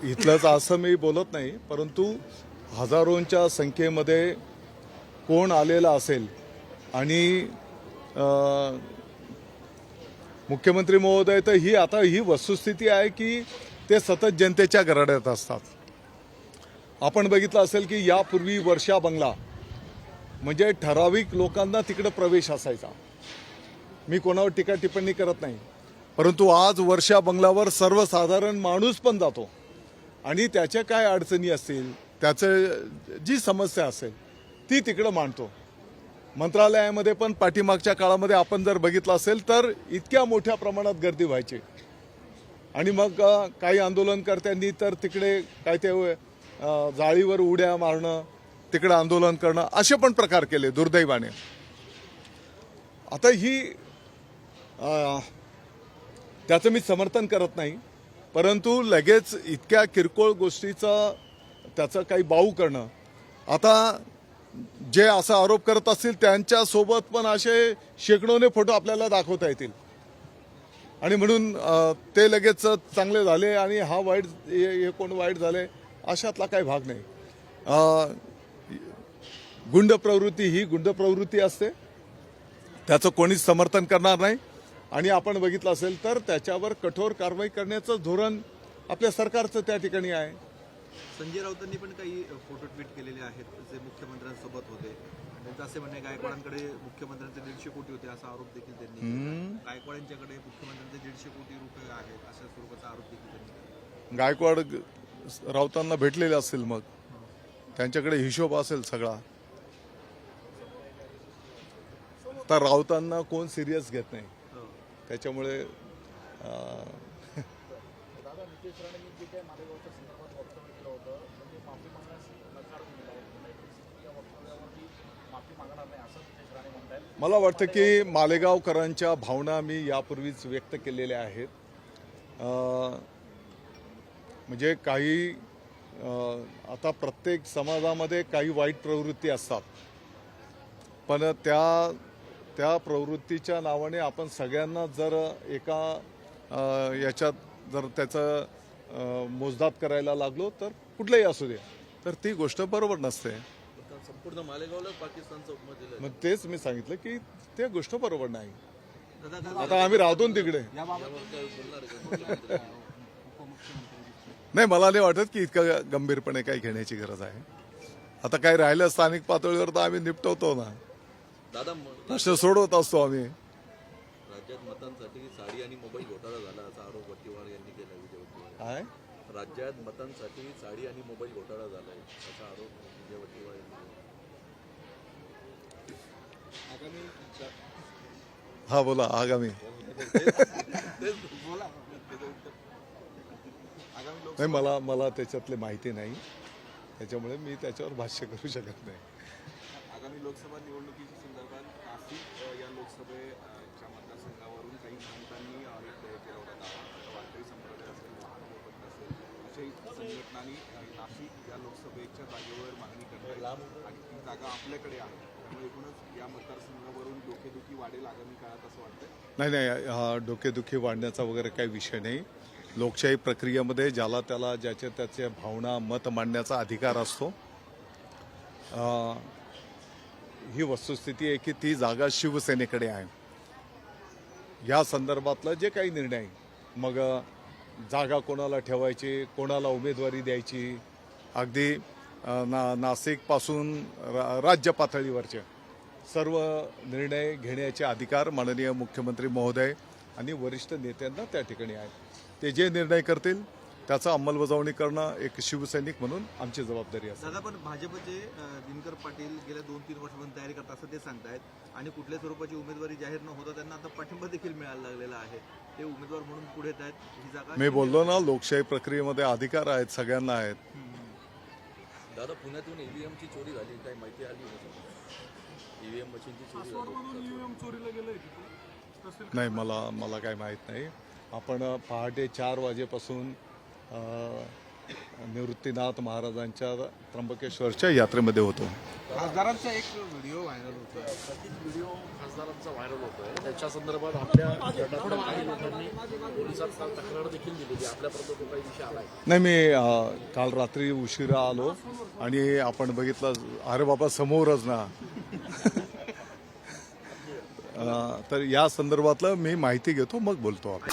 इथलंच असं मी बोलत नाही, परंतु हजारोंच्या संख्येमध्ये कोण आलेला असेल आणि मुख्यमंत्री महोदय तर ही वस्तुस्थिती आहे की ते सतत जनतेच्या घराड्यात असतात. आपण बघितलं असेल की यापूर्वी वर्षा बंगला म्हणजे ठराविक लोकांना तिकडे प्रवेश असायचा. मी कोणावर टीका टिप्पणी करत नाही, परंतु आज वर्षा बंगल्यावर सर्वसाधारण माणूस पण जातो आणि त्याच्या काय अडचणी असतील, त्याचं जी समस्या असेल ती तिकडं मांडतो. मंत्रालयामध्ये पण पाठीमागच्या काळामध्ये आपण जर बघितलं असेल तर इतक्या मोठ्या प्रमाणात गर्दी व्हायची आणि मग काही आंदोलनकर्त्यांनी तर तिकडे काय ते जाळीवर उड्या मारणं, तिकडे आंदोलन करणं असे पण प्रकार केले दुर्दैवाने. आता त्याचं मी समर्थन करत नाही, परंतु लगेच इतक्या किरकोळ गोष्टीचं त्याचं काही बाऊ करणं, आता जे असा आरोप करत असतील त्यांच्यासोबत पण असे शेकडोने फोटो आपल्याला दाखवता येतील आणि म्हणून ते लगेच चांगले झाले आणि हा वाईट हे कोण वाईट झाले अशातला काही भाग नाही. गुंड प्रवृत्ती ही गुंड प्रवृत्ती असते, त्याचं कोणीच समर्थन करणार नाही आणि आपण बघितलं असेल तर त्याच्यावर कठोर कारवाई करण्याचं धोरण आपल्या सरकारचं त्या ठिकाणी आहे. संजय राऊतांनी पण काही फोटो ट्विट केलेले आहेत जे मुख्यमंत्र्यांसोबत होते. त्यांचं असे म्हणणे गायकवाडांकडे मुख्यमंत्र्यांचे 150 कोटी होते असा आरोप देखील त्यांनी केला. गायकवाडांच्याकडे मुख्यमंत्र्यांचे 150 कोटी रुपये आहेत अशा स्वरूपाचा आरोप देखील त्यांनी केला. गायकवाड राऊतांना भेटलेले असतील, मग त्यांच्याकडे हिशोब असेल सगळा. तर राऊतांना कोण सिरियस घेत नाही, त्याच्यामुळे मला वाटतं की मालेगावकरांच्या भावना मी यापूर्वीच व्यक्त केलेल्या आहेत. म्हणजे काही आता प्रत्येक समाजामध्ये काही वाईट प्रवृत्ती असतात, पण त्या प्रवृत्तीच्या नावाने आपण सगळ्यांना जर एका याच्यात जर त्याचं मोजदाद करायला लागलो तर कुठलंही असू दे तर ती गोष्ट बरोबर नसते. संपूर्ण मालेगावला पाकिस्तानचं उपमत दिलं. मग तेच मी सांगितलं की ते गोष्ट बरोबर नाही. आता आम्ही राहतो तिकडे. नाही, मला नाही वाटत की इतकं गंभीरपणे काही घेण्याची गरज आहे. आता काही राहिलं स्थानिक पातळीवर तर आम्ही निपटवतो ना, दादा. प्रश्न सोडवत असतो आम्ही. राज्यात मतांसाठी साडी आणि मोबाईल घोटाळा झाला असा आरोप वट्टीवार यांनी केला. विजय वट्टीवार काय राज्यात मतांसाठी साडी आणि मोबाईल घोटाळा झालाय असा आरोप विजय वट्टीवार यांनी केला. हा बोला. आगामी नाही, मला त्याच्यातले माहिती नाही, त्याच्यामुळे मी त्याच्यावर भाष्य करू शकत नाही. आगामी लोकसभा निवडणुकीच्या संदर्भात नाशिक या लोकसभेच्या मतदारसंघावरून काही महंतांनी केला होता दावा. वारकरी संप्रदाय असेल, महानगरपंथ असेल, अशाही संघटनांनी नाशिक या लोकसभेच्या जागेवर मागणी करतात आणि ती जागा आपल्याकडे आहे. त्यामुळे एकूणच या मतदारसंघावरून डोकेदुखी वाढेल आगामी काळात असं वाटतं. नाही, हा डोकेदुखी वाढण्याचा वगैरे काही विषय नाही. लोकशाही प्रक्रियेमध्ये ज्याला त्याला ज्याच्या त्याच्या भावना मत मांडण्याचा अधिकार असतो. ही वस्तुस्थिती आहे की ती जागा शिवसेनेकडे आहे. या संदर्भातलं जे काही निर्णय, मग जागा कोणाला ठेवायची, कोणाला उमेदवारी द्यायची, अगदी नाशिकपासून राज्य पातळीवरचे सर्व निर्णय घेण्याचे अधिकार माननीय मुख्यमंत्री महोदय आणि वरिष्ठ नेत्यांना त्या ठिकाणी आहेत. ते जे निर्णय करतील त्याचा अंमलबजावणी करणं एक शिवसैनिक म्हणून आमची जबाबदारी असते. दादा, पण भाजपचे दिनकर पाटील गेल्या 2-3 वर्षापासून तयारी करतात असं ते सांगतायत आणि कुठल्या स्वरूपाची उमेदवारी जाहीर न होता त्यांना आता पाठिंबा देखील मिळायला लागलेला आहे. ते उमेदवार म्हणून पुढे येत आहेत. ही जागा मी बोललो ना, लोकशाही प्रक्रियेमध्ये अधिकार आहेत, सगळ्यांना आहेत. दादा, पुण्यातून ईव्हीएमची चोरी झाली, काही माहिती आली होती? ईव्हीएम मशीनची चोरी नाही, मला काही माहीत नाही. आपण पहाटे 4 वाजेपासून निवृत्तीनाथ महाराजांच्या त्र्यंबकेश्वरच्या यात्रेमध्ये होतो. खासदारांचा एक व्हिडिओ व्हायरल होतोय. कथित व्हिडिओ खासदारांचा व्हायरल होतोय. त्याच्या संदर्भात आपल्या गटातल्या काही लोकांनी पोलिसात काल तक्रार देखील दिली. आपल्यापर्यंत तो काही विषय आलाय? नाही, मी काल रात्री उशिरा आलो आणि आपण बघितलं, अरे बाबा समोरच ना. तर या संदर्भातलं मी माहिती घेतो, मग बोलतो आपण.